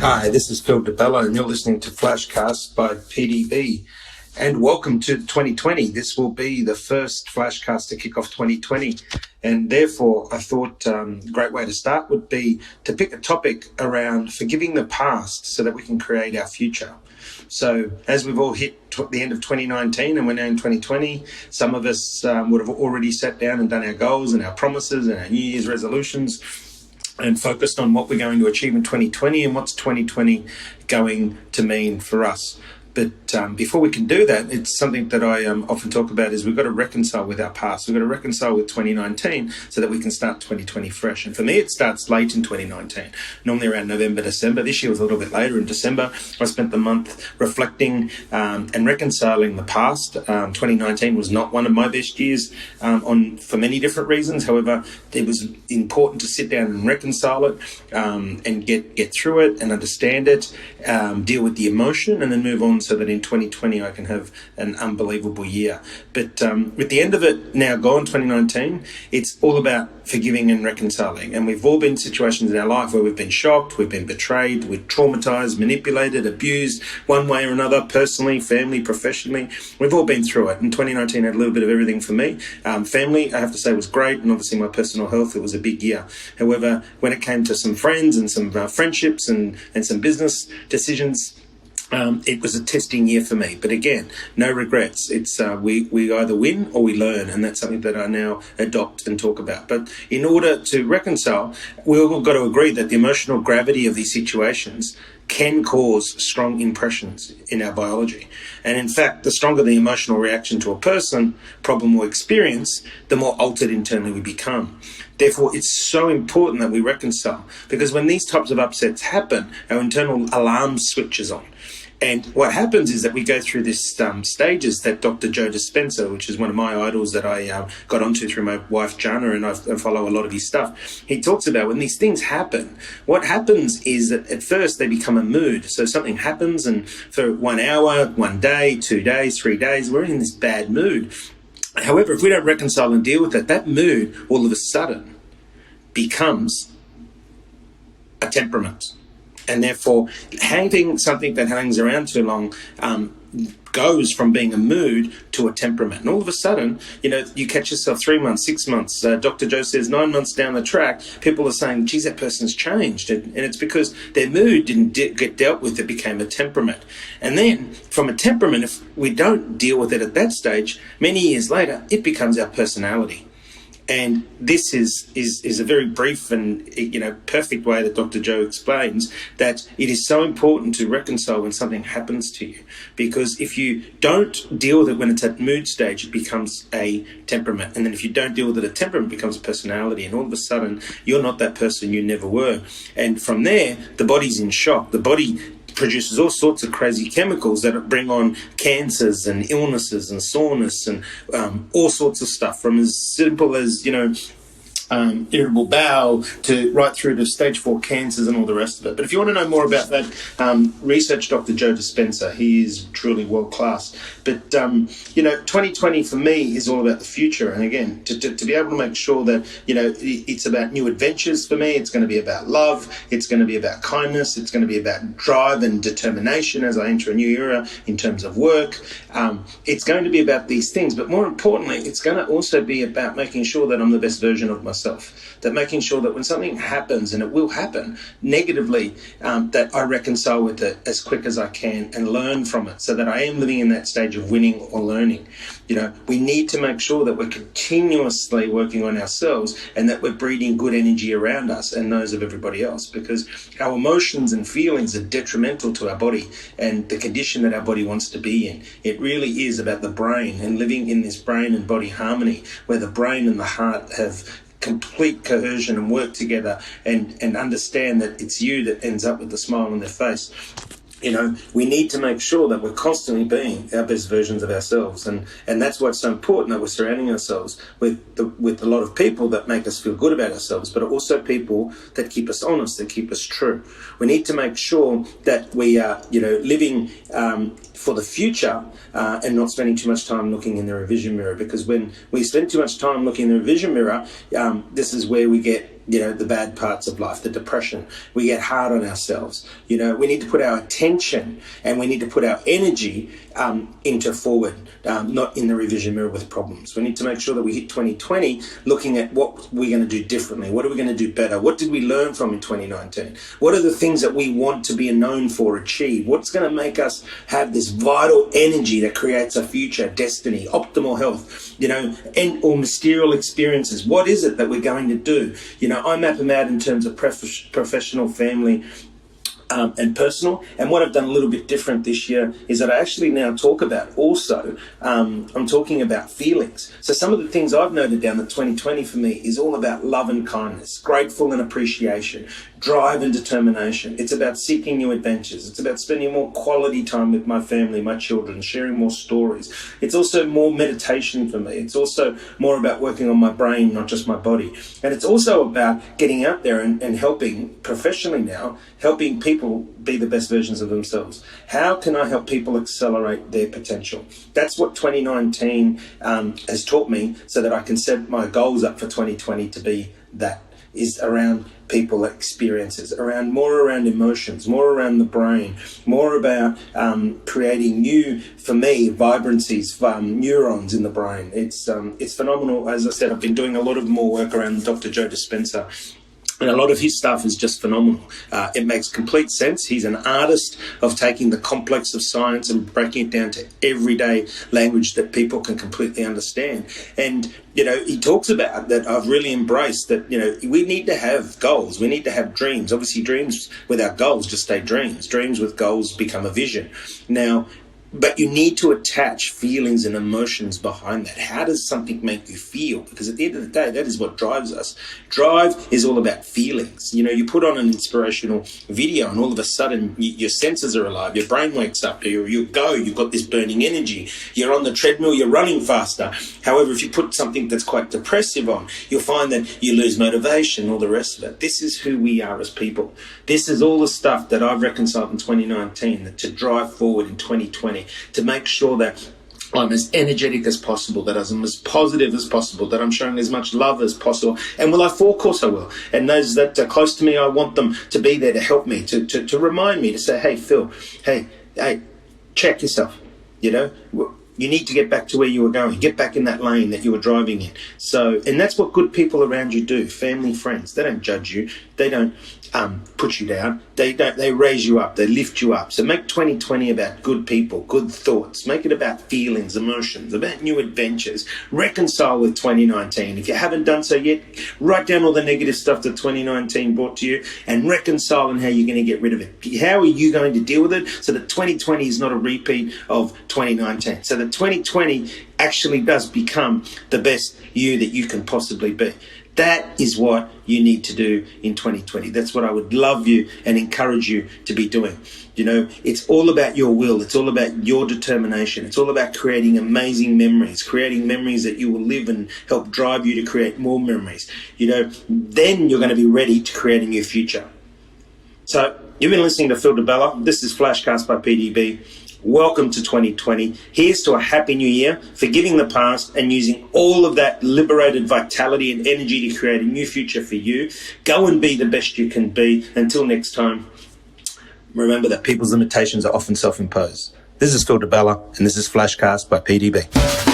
Hi, this is Phil DeBella, and you're listening to FlashCast by PDB. And welcome to 2020. This will be the first FlashCast to kick off 2020. And therefore, I thought a great way to start would be to pick a topic around forgiving the past so that we can create our future. So as we've all hit the end of 2019 and we're now in 2020, some of us would have already sat down and done our goals and our promises and our New Year's resolutions and focused on what we're going to achieve in 2020 and what's 2020 going to mean for us. But before we can do that, it's something that I often talk about is we've got to reconcile with our past. We've got to reconcile with 2019 so that we can start 2020 fresh. And for me, it starts late in 2019, normally around November, December. This year was a little bit later in December. I spent the month reflecting and reconciling the past. 2019 was not one of my best years for many different reasons. However, it was important to sit down and reconcile it and get through it and understand it, deal with the emotion, and then move on so that in 2020 I can have an unbelievable year. But with the end of it now gone, 2019, it's all about forgiving and reconciling. And we've all been in situations in our life where we've been shocked, we've been betrayed, we're traumatized, manipulated, abused, one way or another, personally, family, professionally. We've all been through it. And 2019 had a little bit of everything for me. Family, I have to say, was great. And obviously my personal health, it was a big year. However, when it came to some friends and some friendships and some business decisions, it was a testing year for me, but again, no regrets. It's we either win or we learn, and that's something that I now adopt and talk about. But in order to reconcile, we've all got to agree that the emotional gravity of these situations can cause strong impressions in our biology. And in fact, the stronger the emotional reaction to a person, problem, or experience, the more altered internally we become. Therefore, it's so important that we reconcile, because when these types of upsets happen, our internal alarm switches on. And what happens is that we go through this stages that Dr. Joe Dispenza, which is one of my idols that I got onto through my wife Jana, and I follow a lot of his stuff. He talks about when these things happen, what happens is that at first they become a mood. So something happens, and for 1 hour, 1 day, 2 days, 3 days, we're in this bad mood. However, if we don't reconcile and deal with it, that mood all of a sudden becomes a temperament. And therefore, having something that hangs around too long goes from being a mood to a temperament. And all of a sudden, you catch yourself 3 months, 6 months. Dr. Joe says 9 months down the track, people are saying, geez, that person's changed. And it's because their mood didn't get dealt with. It became a temperament. And then from a temperament, if we don't deal with it at that stage, many years later, it becomes our personality. And this is a very brief and perfect way that Dr. Joe explains that it is so important to reconcile when something happens to you, because if you don't deal with it when it's at mood stage, it becomes a temperament, and then if you don't deal with it, a temperament becomes a personality, and all of a sudden you're not that person you never were. And from there, the body's in shock. The body produces all sorts of crazy chemicals that bring on cancers and illnesses and soreness and all sorts of stuff, from as simple as, irritable bowel to right through to stage 4 cancers and all the rest of it. But if you want to know more about that, research Dr. Joe Dispenza. He is truly world class. But 2020 for me is all about the future. And again, to be able to make sure that it's about new adventures for me. It's going to be about love. It's going to be about kindness. It's going to be about drive and determination as I enter a new era in terms of work. It's going to be about these things, but more importantly, it's going to also be about making sure that I'm the best version of myself. That making sure that when something happens, and it will happen negatively, that I reconcile with it as quick as I can and learn from it, so that I am living in that stage of winning or learning. We need to make sure that we're continuously working on ourselves and that we're breeding good energy around us and those of everybody else, because our emotions and feelings are detrimental to our body and the condition that our body wants to be in. It really is about the brain and living in this brain and body harmony, where the brain and the heart have complete cohesion and work together and understand that it's you that ends up with the smile on their face. We need to make sure that we're constantly being our best versions of ourselves, and that's what's so important, that we're surrounding ourselves with a lot of people that make us feel good about ourselves, but also people that keep us honest, that keep us true. We need to make sure that we are, living for the future and not spending too much time looking in the revision mirror, because when we spend too much time looking in the revision mirror, this is where we get the bad parts of life, the depression. We get hard on ourselves. We need to put our attention and we need to put our energy into forward, not in the revision mirror with problems. We need to make sure that we hit 2020 looking at what we're going to do differently. What are we going to do better? What did we learn from in 2019? What are the things that we want to be known for, achieve? What's going to make us have this vital energy that creates a future, destiny, optimal health, or mysterious experiences? What is it that we're going to do? I map them out in terms of professional, family, and personal. And what I've done a little bit different this year is that I actually now talk about also, I'm talking about feelings. So some of the things I've noted down that 2020 for me is all about love and kindness, grateful and appreciation, drive and determination. It's about seeking new adventures. It's about spending more quality time with my family, my children, sharing more stories. It's also more meditation for me. It's also more about working on my brain, not just my body. And it's also about getting out there and helping professionally now, helping people be the best versions of themselves. How can I help people accelerate their potential? That's what 2019 has taught me, so that I can set my goals up for 2020 to be that. Is around people experiences, more around emotions, more around the brain, more about creating new, for me, vibrancies, neurons in the brain. It's phenomenal. As I said, I've been doing a lot of more work around Dr. Joe Dispenza. And a lot of his stuff is just phenomenal. It makes complete sense. He's an artist of taking the complex of science and breaking it down to everyday language that people can completely understand. And, he talks about that. I've really embraced that, we need to have goals. We need to have dreams. Obviously, dreams without goals just stay dreams. Dreams with goals become a vision. Now, but you need to attach feelings and emotions behind that. How does something make you feel? Because at the end of the day, that is what drives us. Drive is all about feelings. You put on an inspirational video and all of a sudden your senses are alive. Your brain wakes up. You've got this burning energy. You're on the treadmill, you're running faster. However, if you put something that's quite depressive on, you'll find that you lose motivation, all the rest of it. This is who we are as people. This is all the stuff that I've reconciled in 2019 to drive forward in 2020. To make sure that I'm as energetic as possible, that I'm as positive as possible, that I'm showing as much love as possible. And will I fall? Of course I will. And those that are close to me, I want them to be there to help me, to remind me, to say, hey, Phil, hey, check yourself, You need to get back to where you were going. Get back in that lane that you were driving in. So, and that's what good people around you do. Family, friends. They don't judge you. They don't put you down. They raise you up. They lift you up. So make 2020 about good people, good thoughts. Make it about feelings, emotions, about new adventures. Reconcile with 2019. If you haven't done so yet, write down all the negative stuff that 2019 brought to you and reconcile on how you're going to get rid of it. How are you going to deal with it so that 2020 is not a repeat of 2019? So that 2020 actually does become the best you that you can possibly be. That is what you need to do in 2020. That's what I would love you and encourage you to be doing. It's all about your will. It's all about your determination. It's all about creating amazing memories, creating memories that you will live and help drive you to create more memories. Then you're going to be ready to create a new future. So you've been listening to Phil DeBella. This is FlashCast by PDB. Welcome to 2020. Here's to a happy new year, forgiving the past and using all of that liberated vitality and energy to create a new future for you. Go and be the best you can be. Until next time, remember that people's limitations are often self-imposed. This is Phil DeBella, and this is FlashCast by PDB.